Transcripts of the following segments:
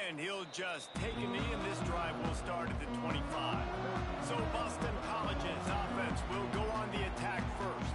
And he'll just take a knee, and this drive will start at the 25. So Boston College's offense will go on the attack first.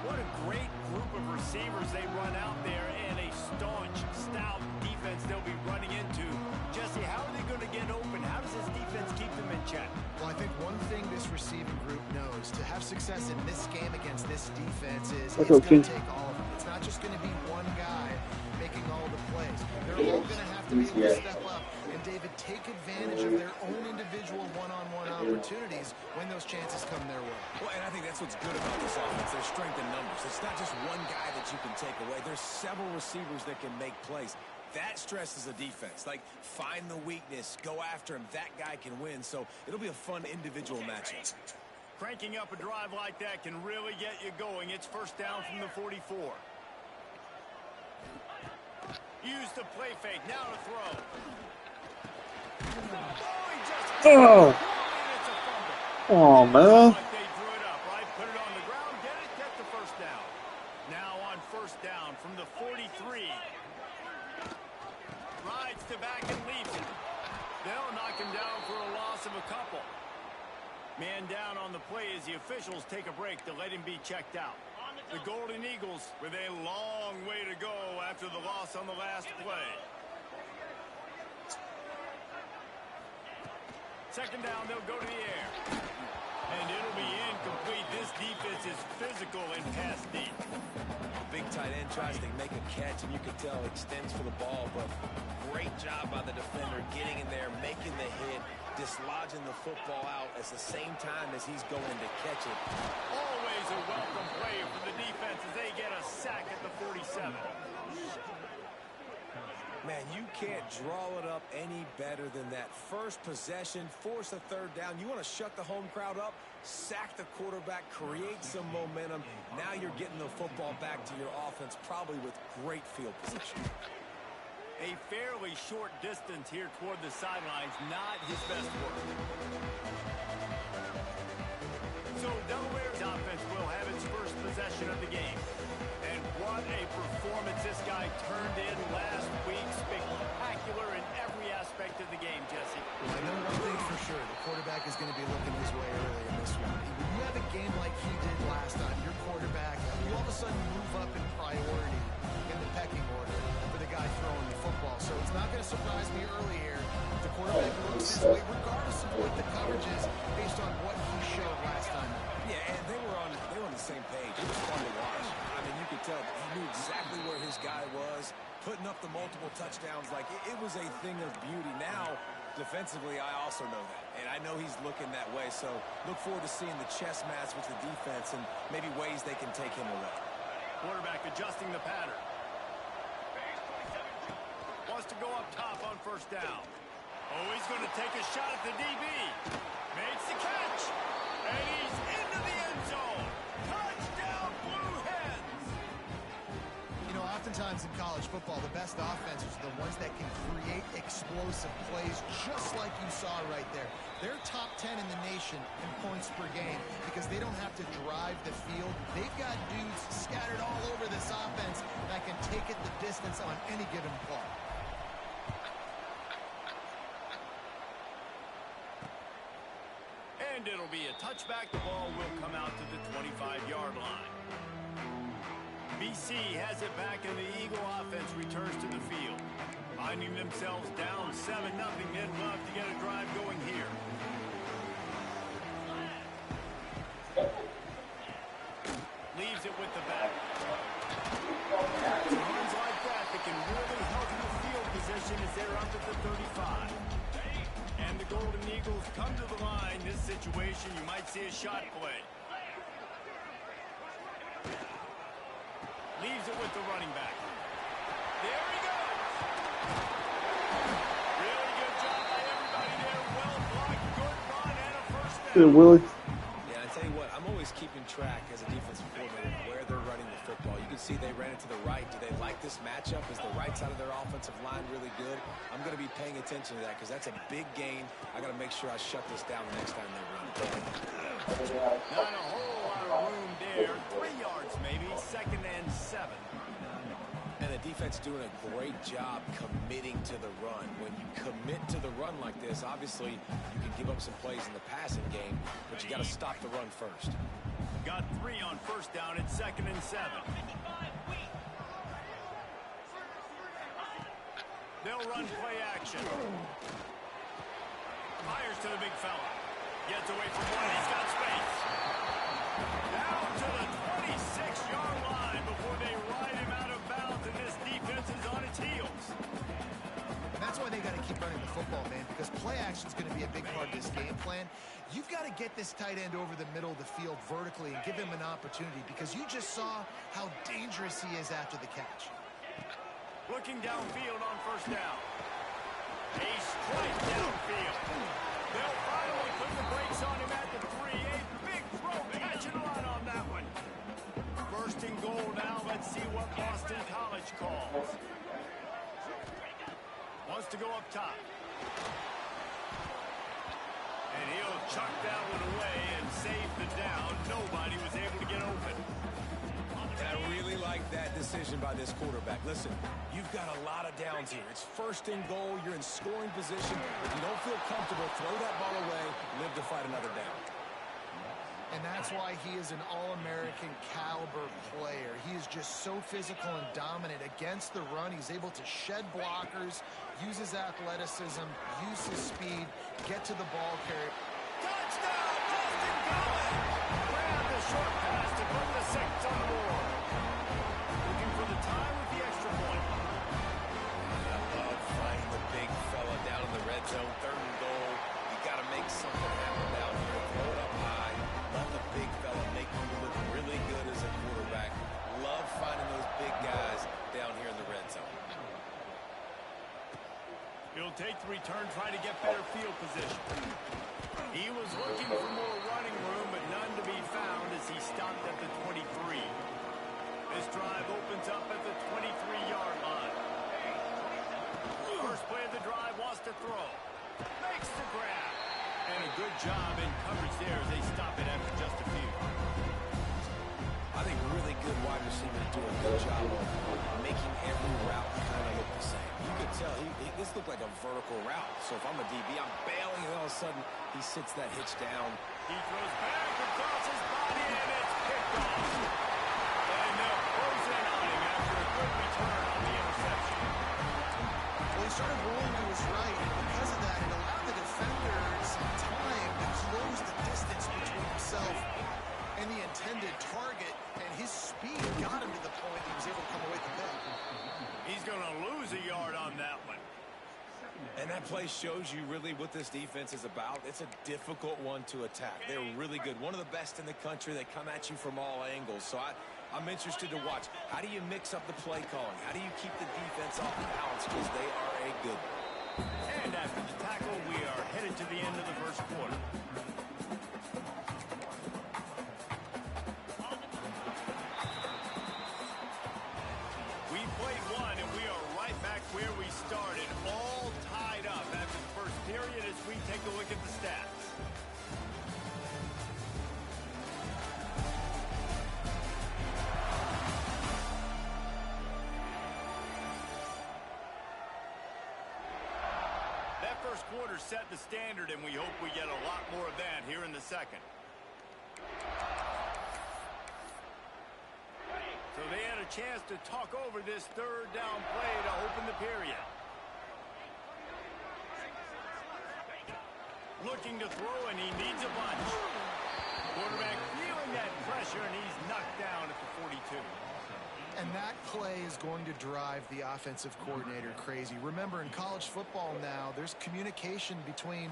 What a great group of receivers they run out there, and a staunch, stout defense they'll be running into. Jesse, how are they going to get open? How does this defense keep them in check? Well, I think one thing this receiving group knows to have success in this game against this defense is it's going to take all of them. It's not just going to be one guy making all the plays. They're all going to have to be able to step up and, David, take advantage of their own individual one-on-one opportunities when those chances come their way. Well, and I think that's what's good about this offense, their strength in numbers. It's not just one guy that you can take away. There's several receivers that can make plays. That stresses a defense. Like, find the weakness, go after him. That guy can win, so it'll be a fun individual matchup. Cranking up a drive like that can really get you going. It's first down from the 44. Use the play fake. Now to throw. Oh, man. They drew it up, right? Put it on the ground. Get the first down. Now on first down from the 43. Rides to back and leaves it. They'll knock him down for a loss of a couple. Man down on the play as the officials take a break to let him be checked out. The Golden Eagles with a long way to go after the loss on the last play. Second down, they'll go to the air. And it'll be incomplete. This defense is physical and pass deep. Big tight end tries to make a catch, and you can tell extends for the ball, but great job by the defender getting in there, making the hit, dislodging the football out at the same time as he's going to catch it. Always a welcome play for the defense as they get a sack at the 47. Man, you can't draw it up any better than that. First possession, force a third down. You want to shut the home crowd up, sack the quarterback, create some momentum. Now you're getting the football back to your offense, probably with great field position. A fairly short distance here toward the sidelines, not his best work. So Delaware's offense will have its first possession of the game. And what a performance this guy turned in last week. Spectacular in every aspect of the game, Jesse. Well, I know one thing for sure. The quarterback is going to be looking his way early in this one. When you have a game like he did last time, your quarterback, you all of a sudden move up in priority in the pecking order for the guy throwing the football. So it's not going to surprise me early here. The quarterback moves his way, regardless of what the coverage is, based on what he showed last time. Yeah, and they were on the same page. It was fun to watch. I mean, you could tell he knew exactly where his guy was, putting up the multiple touchdowns. Like, it was a thing of beauty. Now, defensively, I also know that. And I know he's looking that way. So look forward to seeing the chess match with the defense and maybe ways they can take him away. Quarterback adjusting the pattern. Wants to go up top on first down. Oh, he's going to take a shot at the DB. Makes the catch. And he's into the end zone. Touchdown, Blue Hens. You know, oftentimes in college football, the best offenses are the ones that can create explosive plays, just like you saw right there. They're top 10 in the nation in points per game because they don't have to drive the field. They've got dudes scattered all over this offense that can take it the distance on any given play. And it'll be a touchback. The ball will come out to the 25-yard line. BC has it back, and the Eagle offense returns to the field. Finding themselves down 7-0, they'd love to get a drive going here. Leaves it with the back. Runs like that can really help the field position as they're up at the 35. And the Golden Eagles come to the line. This situation, you might see a shot play. Leaves it with the running back. There he goes. Really good job by everybody there. Well blocked, good run, and a first down. Good, Willie. Yeah, I tell you what, I'm always keeping track as a defensive coordinator where they're running the football. You can see they ran it to the right. Do they like this matchup? Is the right side of their offensive line really good? I'm going to be paying attention to that because that's a big gain. I got to make sure I shut this down the next time they run. Not a whole lot of room there. 3 yards maybe, 2nd and 7. And the defense doing a great job committing to the run. When you commit to the run like this, obviously you can give up some plays in the passing game, but you got to stop the run first. Got 3 on 1st down at 2nd and 7. They'll run play action. Fires to the big fella. Gets away from one. He's got space. Down to the 26-yard line before they ride him out of bounds, and this defense is on its heels. And that's why they got to keep running the football, man, because play action is going to be a big part of this game plan. You've got to get this tight end over the middle of the field vertically and give him an opportunity, because you just saw how dangerous he is after the catch. Looking downfield on 1st down. A strike downfield. They'll finally put the brakes on him at the 3. A big throw, catch and run on that one. 1st and goal now. Let's see what Boston College calls. Wants to go up top. And he'll chuck that one away and save the down. Nobody was able to get open. And I really like that decision by this quarterback. Listen, you've got a lot of downs here. It's 1st and goal. You're in scoring position. If you don't feel comfortable, throw that ball away. Live to fight another down. And that's why he is an all-American caliber player. He is just so physical and dominant against the run. He's able to shed blockers, use his athleticism, use his speed, get to the ball carrier. Touchdown, Justin Collins! Grab the short pass to put the 6 on the board. Looking for the tie with the extra point. I love finding the big fella down in the red zone. 3rd and goal. You got to make something happen down here. Throw it up high. Let the big fella make you look really good as a quarterback. Love finding those big guys down here in the red zone. He'll take the return, trying to get better field position. He was looking for more running room, but none to be found as he stopped at the 23. This drive opens up at the 23-yard line. First play of the drive, wants to throw. Makes the grab. And a good job in coverage there as they stop it after just a few. I think really good wide receivers do a good job of making every route kind of look the same. You could tell this looked like a vertical route. So if I'm a DB, I'm bailing, and all of a sudden he sits that hitch down. He throws back across his body, and it's picked off. And they'll close in on him after a good return on the interception. Well, he started rolling to his right, and because of that, it allowed the defenders time to close the distance between himself and the intended target, and his speed got him to the point he was able to come away with the pick. He's going to lose a yard on that one. And that play shows you really what this defense is about. It's a difficult one to attack. They're really good. One of the best in the country. They come at you from all angles. So I'm interested to watch. How do you mix up the play calling? How do you keep the defense off balance? Because they are a good one. And after the tackle, we are headed to the end of the 1st quarter. We played one, and we are right back where we started, all tied up after the 1st period as we take a look at the stats. That 1st quarter set the standard, and we hope we get a lot more of that here in the 2nd. So they had a chance to talk over this 3rd down play to open the period. Looking to throw, and he needs a bunch. Quarterback feeling that pressure, and he's knocked down at the 42. And that play is going to drive the offensive coordinator crazy. Remember, in college football now, there's communication between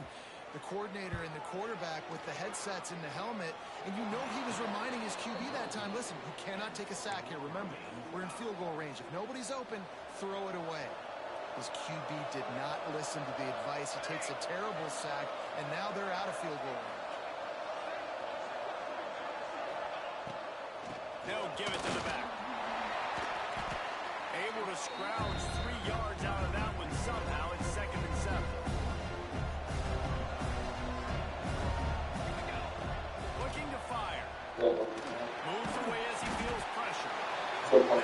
the coordinator and the quarterback with the headsets and the helmet, and you know he was reminding his QB that time, listen, you cannot take a sack here. Remember, we're in field goal range. If nobody's open, throw it away. His QB did not listen to the advice. He takes a terrible sack, and now they're out of field goal range. They'll give it to the back. Able to scrounge 3 yards out of that one somehow. It's 2nd and 7. Looking to fire. Really good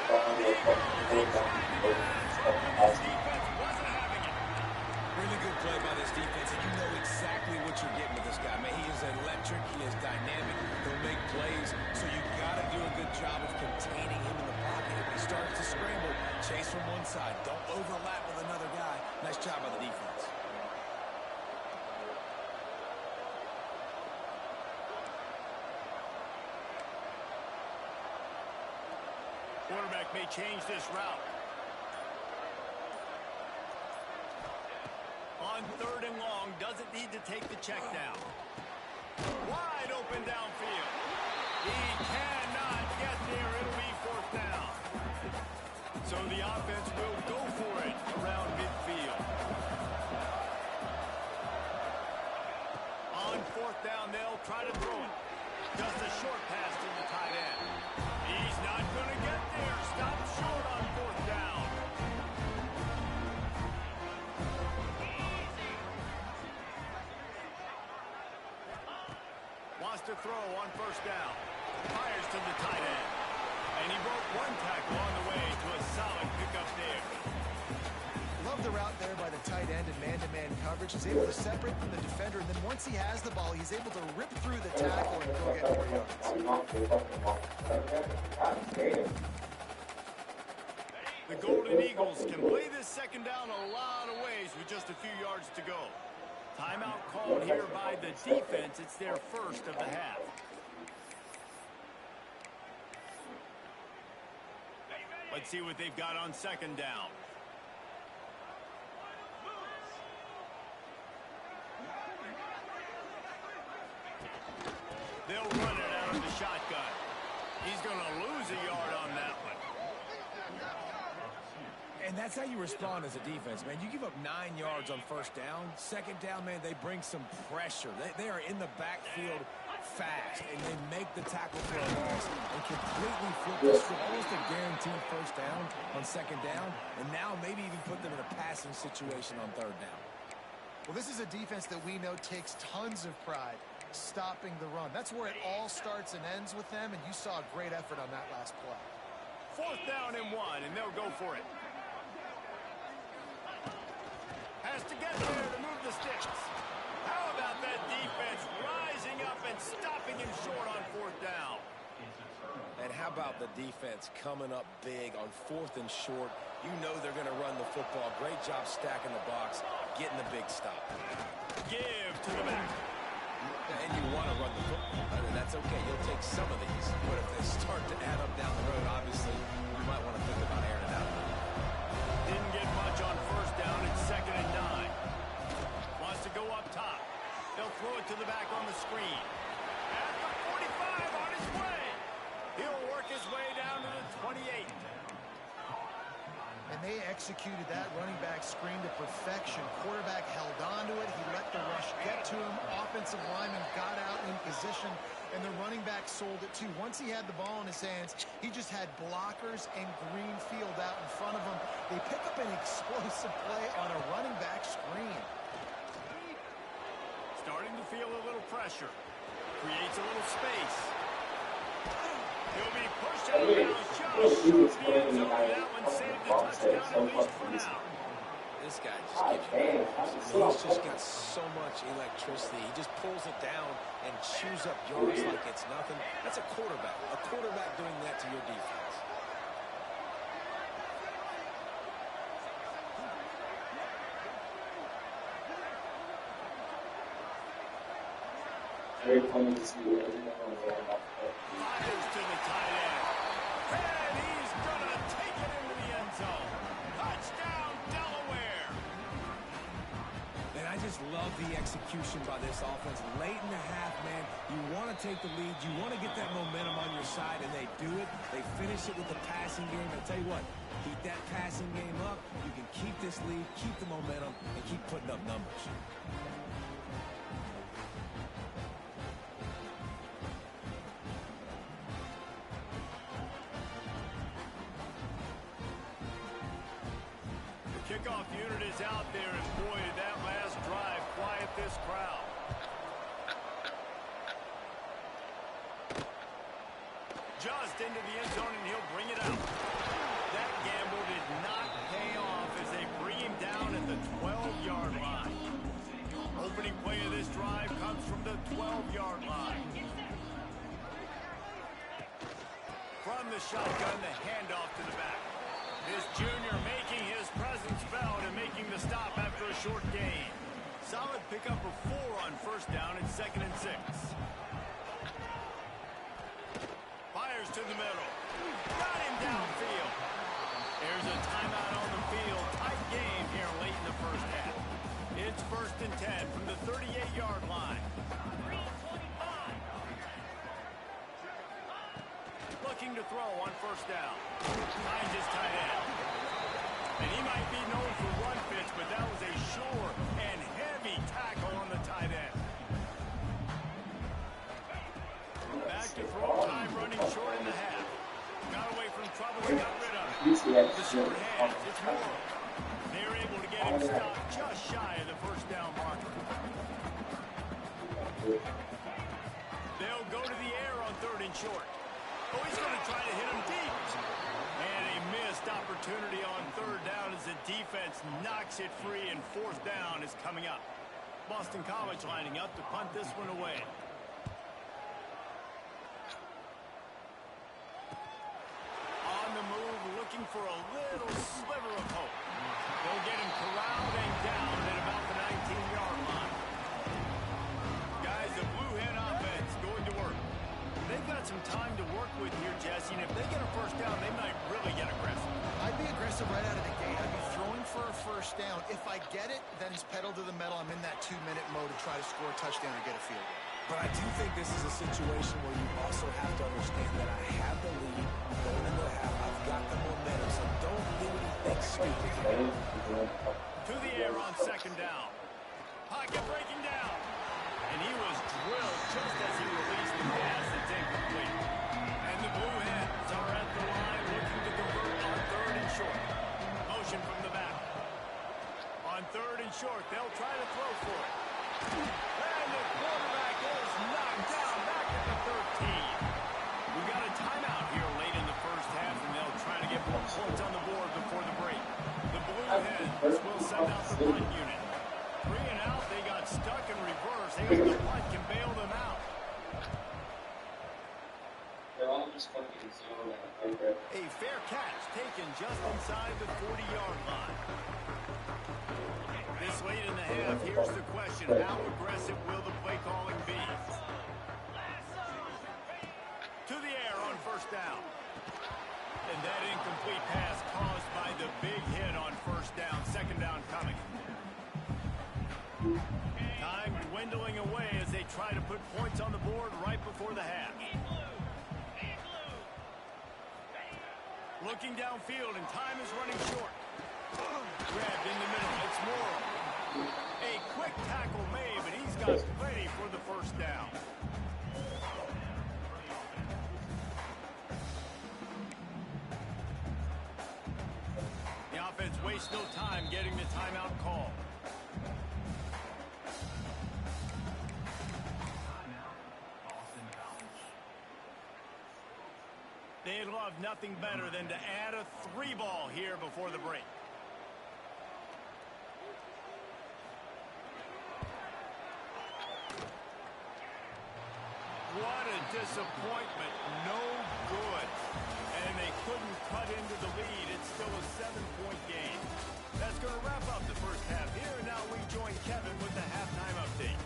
play by this defense, and you know exactly what you're getting with this guy. Man, he is electric. He is dynamic. He'll make plays, so you got to do a good job of containing him in the pocket. If he starts to scramble, chase from one side. Don't overlap with another guy. Nice job by the defense. Quarterback may change this route. On 3rd and long, doesn't need to take the check down. Wide open downfield. He cannot get there. It'll be 4th down. So the offense will go for it around midfield. On 4th down, they'll try to throw it. Just a short pass to the tight end. He's not going to get there. Stop short on 4th down. Wants to throw on 1st down. Fires to the tight end. And he broke 1 tackle on the way to a solid pickup there. Love the route there by the tight end and man-to-man coverage. He's able to separate from the defender, and then once he has the ball, he's able to rip through the tackle and go get more yards. The Golden Eagles can play this 2nd down a lot of ways with just a few yards to go. Timeout called here by the defense. It's their first of the half. Let's see what they've got on 2nd down. They'll run it out of the shotgun. He's going to lose a yard on that one. And that's how you respond as a defense, man. You give up 9 yards on 1st down. 2nd down, man, they bring some pressure. They are in the backfield fast, and they make the tackle for a loss and completely flip the script. Almost a guaranteed 1st down on 2nd down, and now maybe even put them in a passing situation on 3rd down. Well, this is a defense that we know takes tons of pride stopping the run. That's where it all starts and ends with them, and you saw a great effort on that last play. 4th down and 1, and they'll go for it. Has to get there to move the sticks. How about that defense rising up and stopping him short on 4th down? And how about the defense coming up big on 4th and short? You know they're going to run the football. Great job stacking the box, getting the big stop. Give to the back. And you want to run the football. I mean, that's okay. You'll take some of these. But if they start to add up down the road, obviously, you might want to think about airing it out. Didn't get much on 1st down. It's 2nd and 9. Wants to go up top. They'll throw it to the back on the screen. At the 45 on his way. He'll work his way down to the 28. And they executed that running back screen to perfection. Quarterback held on to it. He let the rush get to him. Offensive lineman got out in position, and the running back sold it too. Once he had the ball in his hands, he just had blockers and green field out in front of him. They pick up an explosive play on a running back screen. Starting to feel a little pressure. Creates a little space. He'll be pushed out of bounds. Just shoots the end zone. That one saved the touchdown, at least for now. This guy just gives you he's just got so much electricity. He just pulls it down and chews up yards like it's nothing. That's a quarterback. A quarterback doing that to your defense. Fires to the tight end. And he's going to take it into the end zone. Touchdown, Delaware. And I just love the execution by this offense. Late in the half, man, you want to take the lead. You want to get that momentum on your side, and they do it. They finish it with the passing game. I tell you what, keep that passing game up. You can keep this lead, keep the momentum, and keep putting up numbers. Kickoff unit is out there, and boy, did that last drive quiet this crowd. just into the end zone, and he'll bring it out. That gamble did not pay off as they bring him down at the 12-yard line. Opening play of this drive comes from the 12-yard line. From the shotgun, the handoff to the back. This junior making his presence felt and making the stop after a short gain. Solid pickup of 4 on first down and 2nd and 6. Fires to the middle. Got him downfield. There's a timeout on the field. Tight game here late in the first half. It's 1st and 10 from the 38-yard line. Looking to throw on first down. Finds his tight end. And he might be known for run fits, but that was a sure and heavy tackle on the tight end. Back to throw, time running short in the half. Got away from trouble and got rid of it. The short hands, it's Moore. They're able to get him stopped just shy of the first down marker. They'll go to the air on 3rd and short. Oh, he's going to try to hit him deep. And a missed opportunity on 3rd down as the defense knocks it free, and 4th down is coming up. Boston College lining up to punt this one away. On the move, looking for a little sliver of hope. They'll get him corralled and down at about the 19-yard line. Guys, the Blue Hen offense going to work. They've got some time to work with here, Jesse, and if they get a first down, they might really get aggressive. I'd be aggressive right out of the gate. I'd be throwing for a first down. If I get it, then it's pedal to the metal. I'm in that 2-minute mode to try to score a touchdown or get a field goal. But I do think this is a situation where you also have to understand that I have the lead going into the half. I've got the momentum, so don't do anything stupid. To the air on 2nd down. Pocket breaking down. And he was drilled just as he released the pass. It's incomplete. And the Blue Hens are at the line looking to convert on 3rd and short. Motion from the back. On 3rd and short, they'll try to throw for it. And the quarterback is knocked down back at the 13. We've got a timeout here late in the first half, and they'll try to get more points on the board before the break. The Blue Hens will send out the punt unit. 3 and out, they got stuck in reverse. They hope the punt can bail them out. They're all just fucking zone. A fair catch taken just inside the 40-yard line. This late in the half, here's the question. How aggressive will the play calling be? To the air on first down. And that incomplete pass caused by the big hit on first down. 2nd down coming. Time dwindling away as they try to put points on the board right before the half. Looking downfield, and time is running short. Grabbed in the middle. It's Moore. A quick tackle made, but he's got plenty for the first down. The offense wastes no time getting the timeout call. They'd love nothing better than to add a 3-ball here before the break. What a disappointment. No good. And they couldn't cut into the lead. It's still a 7-point game. That's going to wrap up the first half here. And now we join Kevin with the halftime update.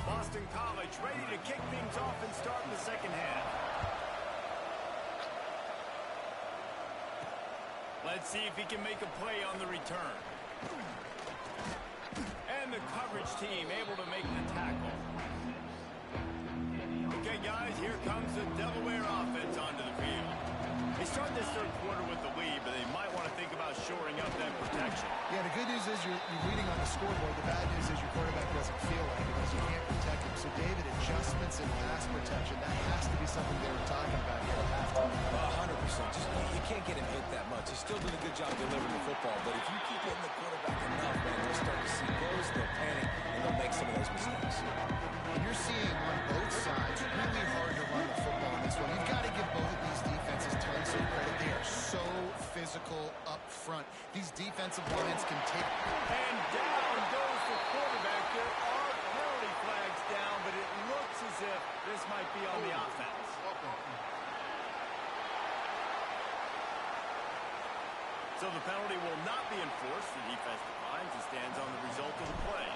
Boston College ready to kick things off and start the second half. Let's see if he can make a play on the return. And the coverage team able to make the tackle. Okay, guys, here comes the Delaware offense onto the field. They start this third quarter with the lead, but they might want to think about shoring up that protection. Yeah, the good news is you're leading on the scoreboard. The bad news is your quarterback doesn't feel like it because you can't protect him. So, David, adjustments in pass protection, that has to be something they were talking about here at halftime. 100%. Just, you can't get him hit that much. He's still doing a good job delivering the football, but if you keep hitting the quarterback enough, man, they'll start to see goals, they'll panic, and they'll make some of those mistakes. And you're seeing on both sides really hard to run the football in this defensive lines can take. And down goes the quarterback. There are penalty flags down, but it looks as if this might be on the offense. So the penalty will not be enforced. The defense declines and stands on the result of the play.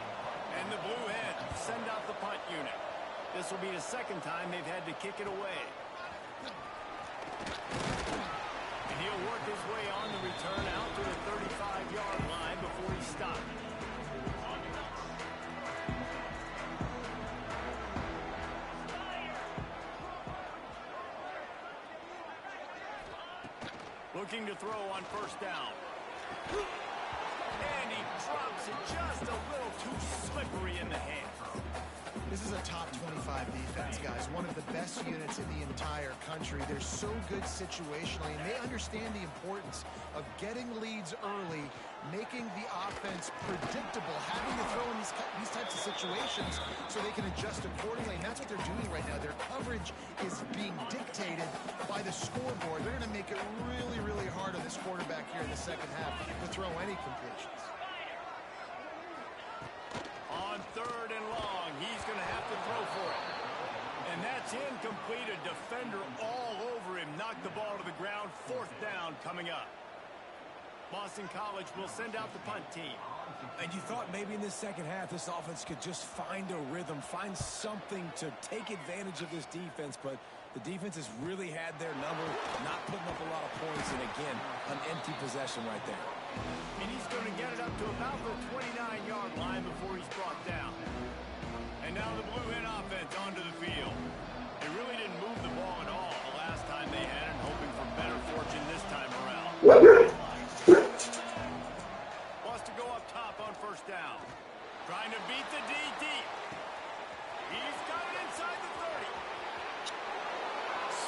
And the Blue Hens send out the punt unit. This will be the second time they've had to kick it away. And he'll work his way on the return out to the 35-yard line before he stopped. Looking to throw on first down. And he drops it just a little too slippery in the hands. This is a top 25 defense, guys. One of the best units in the entire country. They're so good situationally, and they understand the importance of getting leads early, making the offense predictable, having to throw in these types of situations so they can adjust accordingly. And that's what they're doing right now. Their coverage is being dictated by the scoreboard. They're going to make it really, really hard on this quarterback here in the second half to throw any completions. On third and long, he's going to have to throw for it. And that's incomplete. A defender all over him. Knocked the ball to the ground. Fourth down coming up. Boston College will send out the punt team. And you thought maybe in this second half this offense could just find a rhythm, find something to take advantage of this defense, but the defense has really had their number, not putting up a lot of points, and again, an empty possession right there. And he's going to get it up to about the 29-yard line before he's brought down. And now the Blue Hen offense onto the field. They really didn't move the ball at all the last time they had it, hoping for better fortune this time around. Wants to go up top on first down. Trying to beat the D deep. He's got it inside the 30.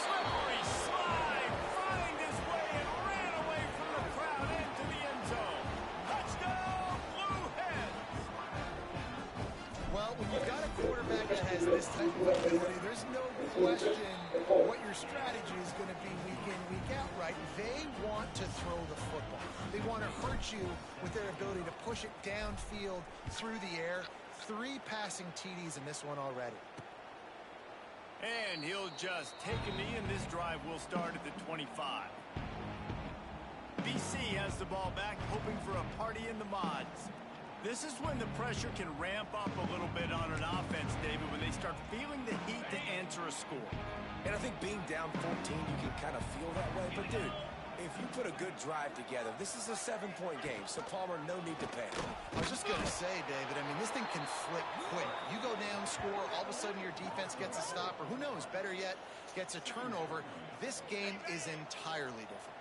Slippery slide. Find his way and ran away from the crowd into the end zone. Touchdown, Blue Hens. Well, when you've got a quarterback that has this type of ability, there's no question what your strategy is going to be week in, week out, right? They want to throw the football. They want to hurt you with their ability to push it downfield through the air. 3 passing TDs in this one already. And he'll just take a knee, and this drive will start at the 25. BC has the ball back, hoping for a party in the mods. This is when the pressure can ramp up a little bit on an offense, David, when they start feeling the heat to answer a score. And I think being down 14, you can kind of feel that way. But, dude, if you put a good drive together, this is a 7-point game, so Palmer, no need to panic. I was just going to say, David, I mean, this thing can flip quick. You go down, score, all of a sudden your defense gets a stop, or who knows, better yet, gets a turnover. This game is entirely different.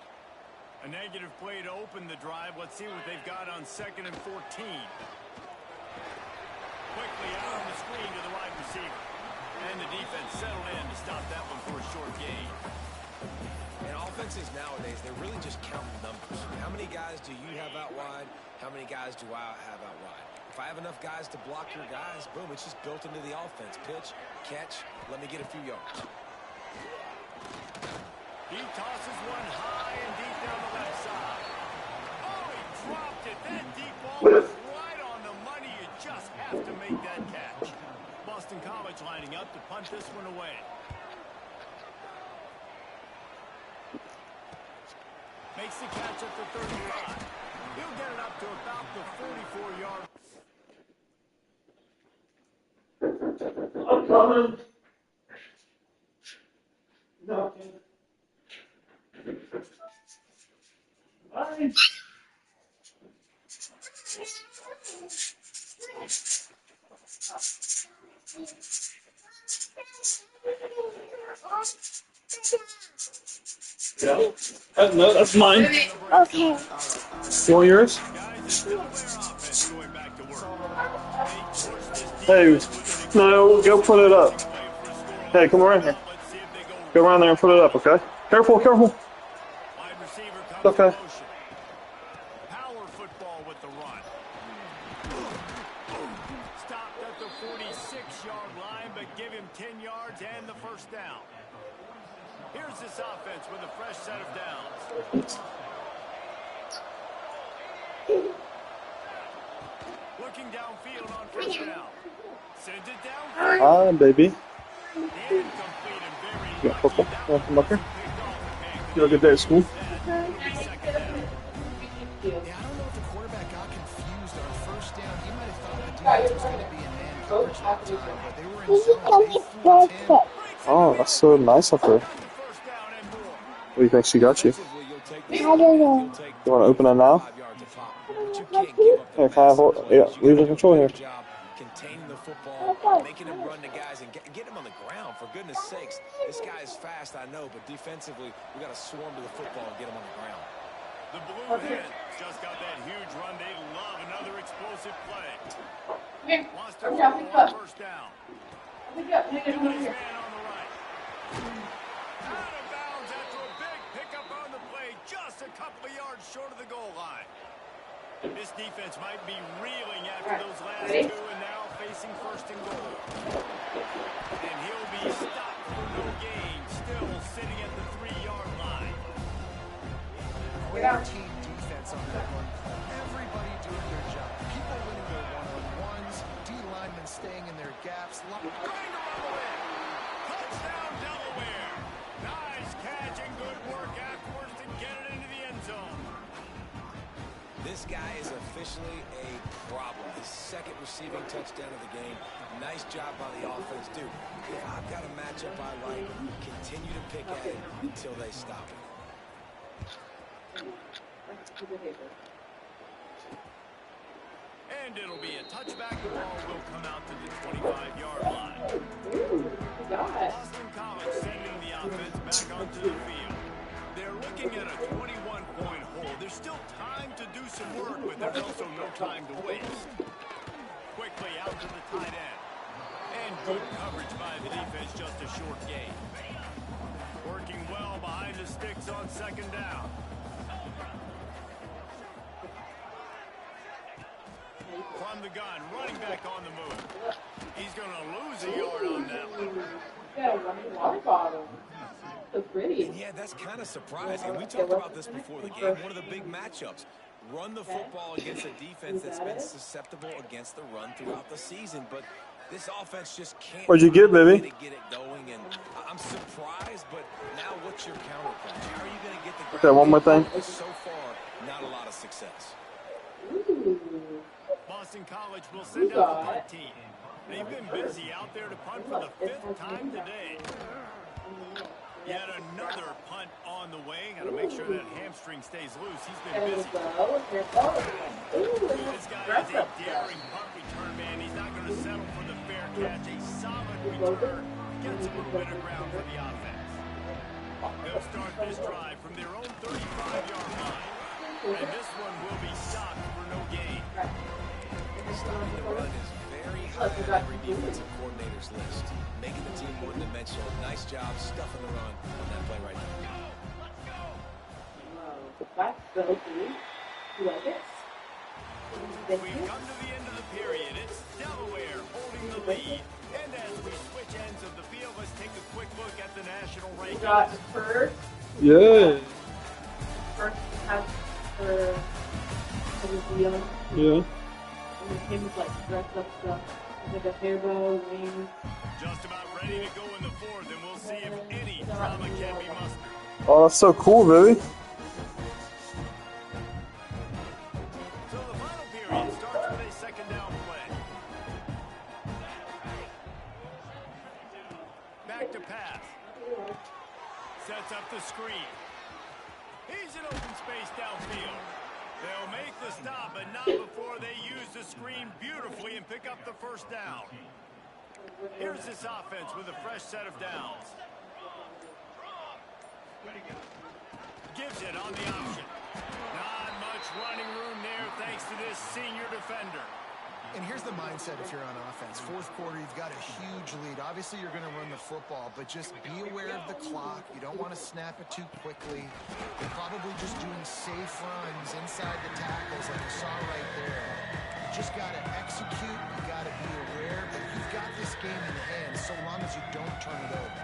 A negative play to open the drive. Let's see what they've got on 2nd and 14. Quickly out on the screen to the wide receiver. And the defense settled in to stop that one for a short gain. And offenses nowadays, they're really just counting numbers. How many guys do you have out wide? How many guys do I have out wide? If I have enough guys to block your guys, boom, it's just built into the offense. Pitch, catch, let me get a few yards. He tosses one high and deep down the left side. Oh, he dropped it. That deep ball was right on the money. You just have to make that catch. Boston College lining up to punt this one away. Makes the catch at the 35. He'll get it up to about the 44-yard. I'm coming. No. Bye. No, that's mine. Okay. You want yours? Hey, no, go put it up. Hey, come around here. Go around there and put it up, okay? Careful, careful. Okay. Power football with the run. Stopped at the 46-yard line, but give him 10 yards and the first down. Here's this offense with a fresh set of downs. Looking downfield on first down. Sends it down. Ah, baby. Incomplete and very Yeah, lucky. football. That Yeah, one come up here. wasn't picked off the man. You have a good day at school. Yeah, I don't know if the quarterback got confused on first down. He might have thought the defense was going to be in man coverage that time, but they were in zone. They fooled him. Oh, that's so nice of her. First down and more. What do you think she got you? Defensively, you'll take this. You want to open it now? 5 yards a pop. But you can't give up the Hey, can I hold? massive Yeah, plays. You leave the gotta do a control here. better job containing the football, making him run the guys, and get him on the ground. For goodness sakes, this guy is fast, I know, but defensively, we got to swarm to the football and get him on the ground. The Blue Hens just got that huge run. They love another explosive play. Lost their football on first down. Got his man on the right. Out of bounds after a big pickup on the play, just a couple of yards short of the goal line. This defense might be reeling after those last two and now facing first and goal. And he'll be stopped for no gain, still sitting at the 3-yard line. Great team defense on that one. Everybody doing their job. People winning their one-on-ones. D-linemen staying in their gaps. Touchdown, Delaware. Nice catch and good work afterwards to get it into the end zone. This guy is officially a problem. His second receiving touchdown of the game. Nice job by the offense. Dude, if I've got a matchup I like, continue to pick at it until they stop it. And it'll be a touchback. The ball will come out to the 25-yard line. Boston College sending the offense back onto the field. They're looking at a 21-point hole. There's still time to do some work, but there's also no time to waste. Quickly out to the tight end. And good coverage by the defense, just a short gain. Working well behind the sticks on second down. From the gun, running back on the move. He's going to lose a yard on that one. Got a running water bottle. So pretty. And yeah, that's kind of surprising. We talked about this before the game. One of the big matchups. Run the football against a defense that's been susceptible against the run throughout the season. But this offense just can't. What'd you get, baby? Get it going. And I'm surprised, but now what's your counterpunch? How are you going to get the ground? Okay, one more thing. So far, not a lot of success. Ooh. Boston College will send out the punt team. They've been busy out there to punt for the 5th time today. Yet another punt on the way. Got to make sure that hamstring stays loose. He's been busy. This guy is a daring punt return man. He's not going to settle for the fair catch. A solid return gets a little bit of ground for the offense. They'll start this drive from their own 35-yard line. And this one will be stopped for no gain. Stopping the run is very high on every defensive coordinator's list. Making the team one-dimensional. Nice job stuffing the run on that play right now. We've come to the end of the period. It's Delaware holding the lead. And as we switch ends of the field, let's take a quick look at the national rankings. Got first. Yeah. First has for the deal. Yeah. And him was like dressed up stuff. Like a hair bow, wings. Just about ready to go in the 4th, and we'll see if any drama can be mustered. Oh, that's so cool, baby. So the final period starts with a second down play. Back to pass. Sets up the screen. He's in open space downfield. They'll make the stop, but not before they use the screen beautifully and pick up the first down. Here's this offense with a fresh set of downs. Gives it on the option. Not much running room there thanks to this senior defender. And here's the mindset if you're on offense. 4th quarter, you've got a huge lead. Obviously, you're going to run the football, but just be aware of the clock. You don't want to snap it too quickly. You're probably just doing safe runs inside the tackles like you saw right there. You just got to execute. You got to be aware, but you've got this game in hand so long as you don't turn it over.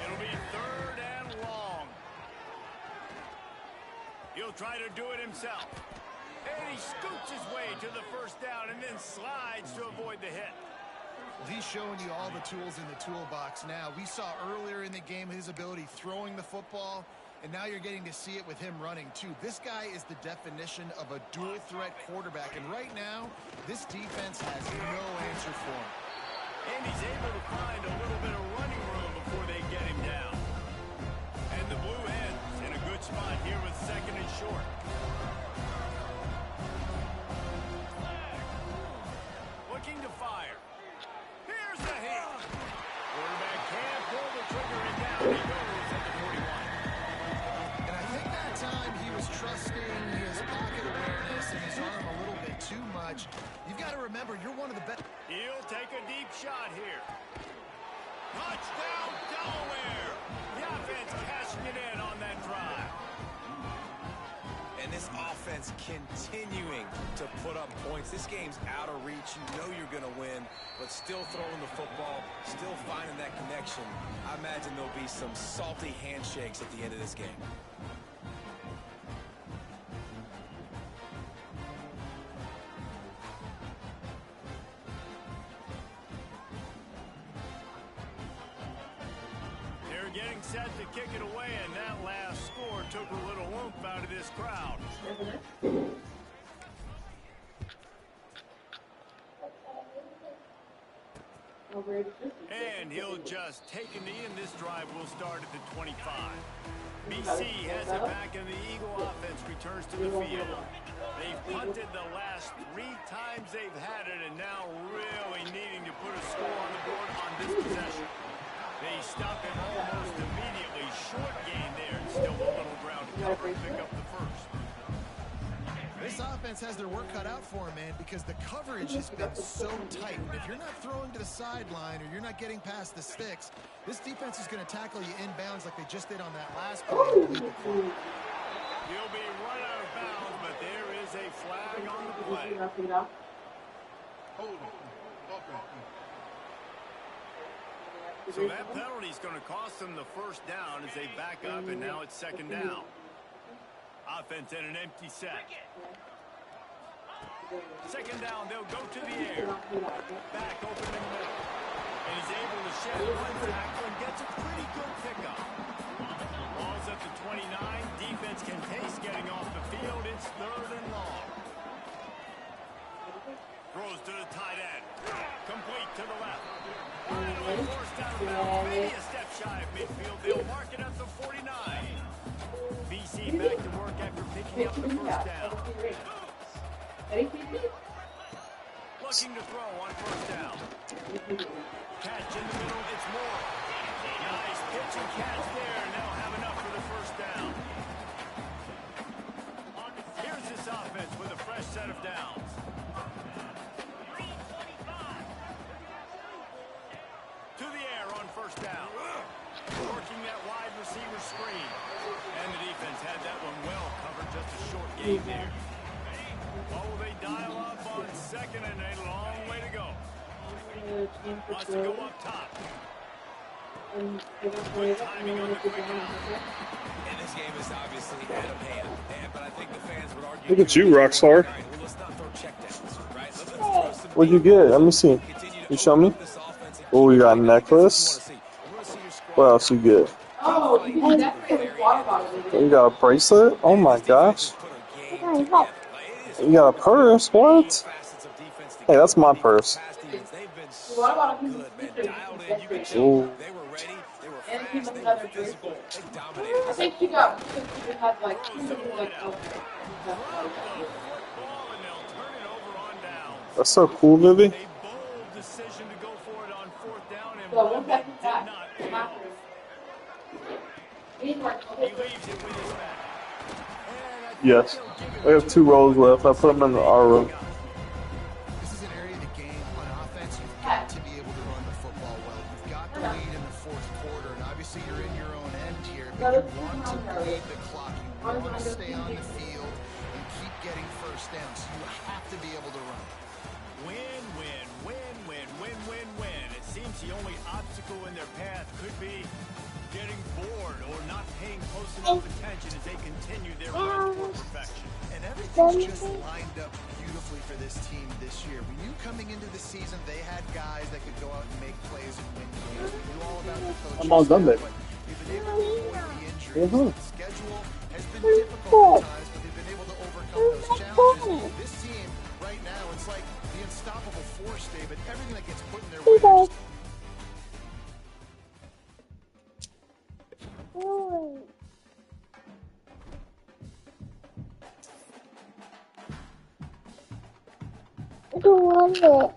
It'll be 3rd and long. He'll try to do it himself. And he scoots his way to the first down and then slides to avoid the hit. He's showing you all the tools in the toolbox now. We saw earlier in the game his ability throwing the football, and now you're getting to see it with him running too. This guy is the definition of a dual threat quarterback, and right now, this defense has no answer for him. And he's able to find a little bit of running room before they get him down. And the Blue Hens in a good spot here with second and short. Looking to fire. Here's the hit. Quarterback can't pull the trigger, and down he goes at the 41. And I think that time he was trusting his pocket awareness and his arm a little bit too much. You've got to remember, you're one of the best. He'll take a deep shot here. Touchdown, Delaware. The offense cashing it in on that drive. And this offense continuing to put up points. This game's out of reach. You know you're going to win, but still throwing the football, still finding that connection. I imagine there'll be some salty handshakes at the end of this game. Getting set to kick it away, and that last score took a little oomph out of this crowd. And he'll just take a knee, and this drive will start at the 25. BC has it back, and the Eagle offense returns to the field. They've punted the last 3 times they've had it, and now really needing to put a score on the board on this possession. They stop him almost immediately. Short gain there, and still a little ground to cover and pick up the first. This offense has their work cut out for him, man, because the coverage has been so tight. And if you're not throwing to the sideline or you're not getting past the sticks, this defense is going to tackle you inbounds like they just did on that last play. He'll be run out of bounds, but there is a flag on the play. So that penalty is going to cost them the first down as they back up, and now it's second down. Offense in an empty set. Second down, they'll go to the air. Back open in the middle. And he's able to shed one tackle and gets a pretty good pickup. Ball's at the 29. Defense can taste getting off the field. It's third and long. Throws to the tight end. Complete to the left. Finally forced out of bounds. Maybe a step shy of midfield. They'll mark it at the 49. BC back to work after picking up the first down. Looking to throw on first down. Catch in the middle. It's more. Nice pitch and catch there. And they'll have enough for the first down. Here's this offense with a fresh set of downs. To the air on first down. Working that wide receiver screen. And the defense had that one well covered. Just a short game there. Oh, they dial up on second and a long way to go. Wants to go up top. Good timing on the quick out. And this game is obviously out of hand. But I think the fans would argue. Look at you, Rockstar. Well, let's not throw checkdowns, right? Let's throw some. What'd you get? Let me see. You show me? Oh, you got a necklace? What else you get? Oh, you can definitely water bottle. You got a bracelet? Oh my gosh. You got a purse? What? Hey, that's my purse. Water bottle can be Ooh. and give them another bracelet. I think she got because she had like 2 like That's so cool, Vivi. so one second back. Yes. We have 2 rows left. I put them in our room. This is an area of the game on offense you've got to be able to run the football well. You've got the lead in the 4th quarter, and obviously you're in your own end here, but you want to bleed the clock. You want to stay on the field and keep getting first downs. So you have to be able to run. Win, win, win, win, win, win, win. It seems the only obstacle in their path could be getting bored or not paying close enough attention as they continue their run toward perfection. And everything's just lined up beautifully for this team this year. We knew coming into the season they had guys that could go out and make plays and win games. We knew all about the coaching I'm all done staff, there. but we've been able to avoid the injuries. Mhm. The schedule has been difficult at times, but they've been able to overcome those challenges. This team, right now, it's like the unstoppable force, David. Everything that gets put in their way, they're just I don't want it.